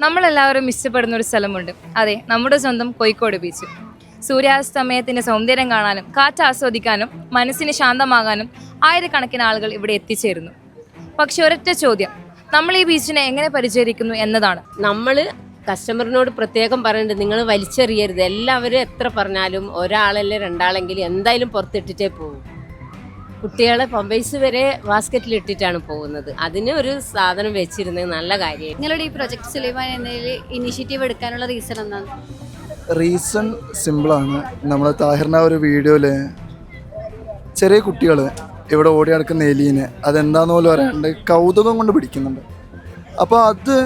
നമ്മളെല്ലാവരും ഇഷ്ടപ്പെടുന്ന ഒരു സ്ഥലമുണ്ട്. അതെ, നമ്മുടെ സ്വന്തം കോഴിക്കോട് ബീച്ച്. സൂര്യാസ്തമയത്തിൻ്റെ സൗന്ദര്യം കാണാനും കാറ്റ് ആസ്വദിക്കാനും മനസ്സിന് ശാന്തമാകാനും ആയിരക്കണക്കിന് ആളുകൾ ഇവിടെ എത്തിച്ചേരുന്നു. പക്ഷെ ഒരൊറ്റ ചോദ്യം, നമ്മൾ ഈ ബീച്ചിനെ എങ്ങനെ പരിചരിക്കുന്നു എന്നതാണ്. നമ്മൾ കസ്റ്റമറിനോട് പ്രത്യേകം പറയേണ്ടത്, നിങ്ങൾ വലിച്ചെറിയരുത്. എല്ലാവരും എത്ര പറഞ്ഞാലും ഒരാളല്ലേ രണ്ടാളെങ്കിലും എന്തായാലും പുറത്തിട്ടിട്ടേ പോകും. കുട്ടികളെ പമ്പേഴ്സ് വരെ ബാസ്ക്കറ്റിലിട്ടിട്ടാണ് പോകുന്നത്. അതിന് ഒരു സാധനം വെച്ചിരുന്നത് നല്ല കാര്യം. നിങ്ങളുടെ ഈ പ്രൊജക്ട് സുലൈമാൻ എന്നതിൽ ഇനിഷ്യേറ്റീവ് എടുക്കാനുള്ള റീസൺ എന്താണ്? റീസൺ സിമ്പിളാണ്. നമ്മൾ താഹിറിൻ്റെ ഒരു വീഡിയോയിൽ ചെറിയ കുട്ടികൾ ഇവിടെ ഓടി നടക്കുന്ന എലീനെ അതെന്താന്ന് പോലും പറയാണ്ട് കൗതുകം കൊണ്ട് പിടിക്കുന്നുണ്ട്. അപ്പോൾ അത്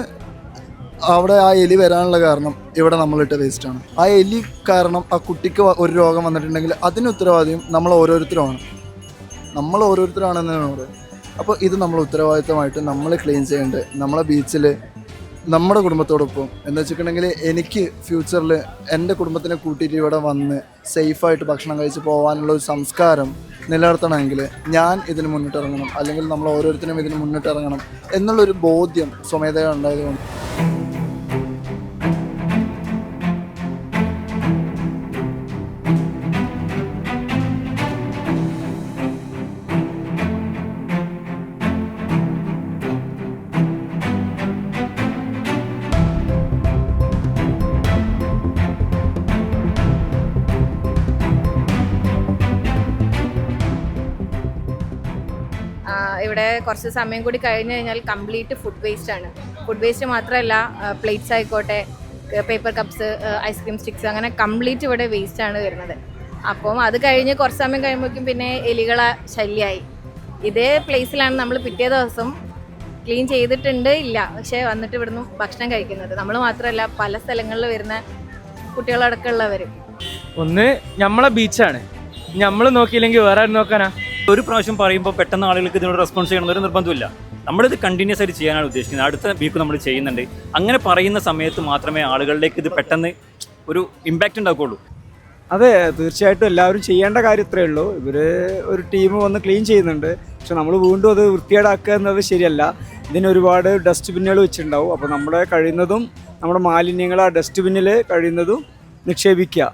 അവിടെ ആ എലി വരാനുള്ള കാരണം ഇവിടെ നമ്മളിട്ട വേസ്റ്റാണ്. ആ എലി കാരണം ആ കുട്ടിക്ക് ഒരു രോഗം വന്നിട്ടുണ്ടെങ്കിൽ അതിന് ഉത്തരവാദിയും നമ്മൾ ഓരോരുത്തരാണെന്നാണ് പറയുന്നത്. അപ്പോൾ ഇത് നമ്മൾ ഉത്തരവാദിത്തമായിട്ട് നമ്മൾ ക്ലീൻ ചെയ്യേണ്ടത് നമ്മളെ ബീച്ചിൽ നമ്മുടെ കുടുംബത്തോടൊപ്പം എന്ന് വെച്ചിട്ടുണ്ടെങ്കിൽ എനിക്ക് ഫ്യൂച്ചറിൽ എൻ്റെ കുടുംബത്തിനെ കൂട്ടിയിട്ട് ഇവിടെ വന്ന് സേഫായിട്ട് ഭക്ഷണം കഴിച്ച് പോകാനുള്ള ഒരു സംസ്കാരം നിലനിർത്തണമെങ്കിൽ ഞാൻ ഇതിന് മുന്നിട്ടിറങ്ങണം, അല്ലെങ്കിൽ നമ്മൾ ഓരോരുത്തരും ഇതിന് മുന്നിട്ടിറങ്ങണം എന്നുള്ളൊരു ബോധ്യം സ്വമേധയാ ഉണ്ടായതുകൊണ്ട്. ഇവിടെ കുറച്ച് സമയം കൂടി കഴിഞ്ഞ് കഴിഞ്ഞാൽ കംപ്ലീറ്റ് ഫുഡ് വേസ്റ്റ് ആണ്. ഫുഡ് വേസ്റ്റ് മാത്രമല്ല, പ്ലേറ്റ്സ് ആയിക്കോട്ടെ, പേപ്പർ കപ്സ്, ഐസ്ക്രീം സ്റ്റിക്സ്, അങ്ങനെ കംപ്ലീറ്റ് ഇവിടെ വേസ്റ്റ് ആണ് വരുന്നത്. അപ്പം അത് കഴിഞ്ഞ് കുറച്ച് സമയം കഴിയുമ്പോഴേക്കും പിന്നെ എലികളെ ശല്യമായി. ഇതേ പ്ലേസിലാണ് നമ്മൾ പിറ്റേ ദിവസം ക്ലീൻ ചെയ്തിട്ടുണ്ട് ഇല്ല, പക്ഷേ വന്നിട്ട് ഇവിടുന്ന് ഭക്ഷണം കഴിക്കുന്നത്. നമ്മൾ മാത്രമല്ല, പല സ്ഥലങ്ങളിൽ വരുന്ന കുട്ടികളടക്കമുള്ളവർ. ഒന്ന് നമ്മളെ ബീച്ചാണ്, നമ്മൾ നോക്കിയില്ലെങ്കിൽ വേറെ ആരും നോക്കാനാ? ഒരു പ്രാവശ്യം പറയുമ്പോൾ പെട്ടെന്ന് ആളുകൾക്ക് ഇതിനോട് റെസ്പോൺസ് ചെയ്യണം ഒരു നിർബന്ധമില്ല. നമ്മളിത് കണ്ടിന്യൂസ് ആയിട്ട് ചെയ്യാനാണ് ഉദ്ദേശിക്കുന്നത്. അടുത്ത വീക്ക് നമ്മൾ ചെയ്യുന്നുണ്ട്. അങ്ങനെ പറയുന്ന സമയത്ത് മാത്രമേ ആളുകളിലേക്ക് ഇത് പെട്ടെന്ന് ഒരു ഇമ്പാക്റ്റ് ഉണ്ടാക്കുകയുള്ളൂ. അതെ, തീർച്ചയായിട്ടും എല്ലാവരും ചെയ്യേണ്ട കാര്യം ഇത്രയേ ഉള്ളൂ. ഇവർ ഒരു ടീം വന്ന് ക്ലീൻ ചെയ്യുന്നുണ്ട്, പക്ഷെ നമ്മൾ വീണ്ടും അത് വൃത്തികേടാക്കുക എന്നത് ശരിയല്ല. ഇതിന് ഒരുപാട് ഡസ്റ്റ്ബിന്നുകൾ വെച്ചിട്ടുണ്ടാവും. അപ്പോൾ നമ്മുടെ കഴിയുന്നതും നമ്മുടെ മാലിന്യങ്ങൾ ആ ഡസ്റ്റ്ബിന്നിൽ കഴിയുന്നതും നിക്ഷേപിക്കുക.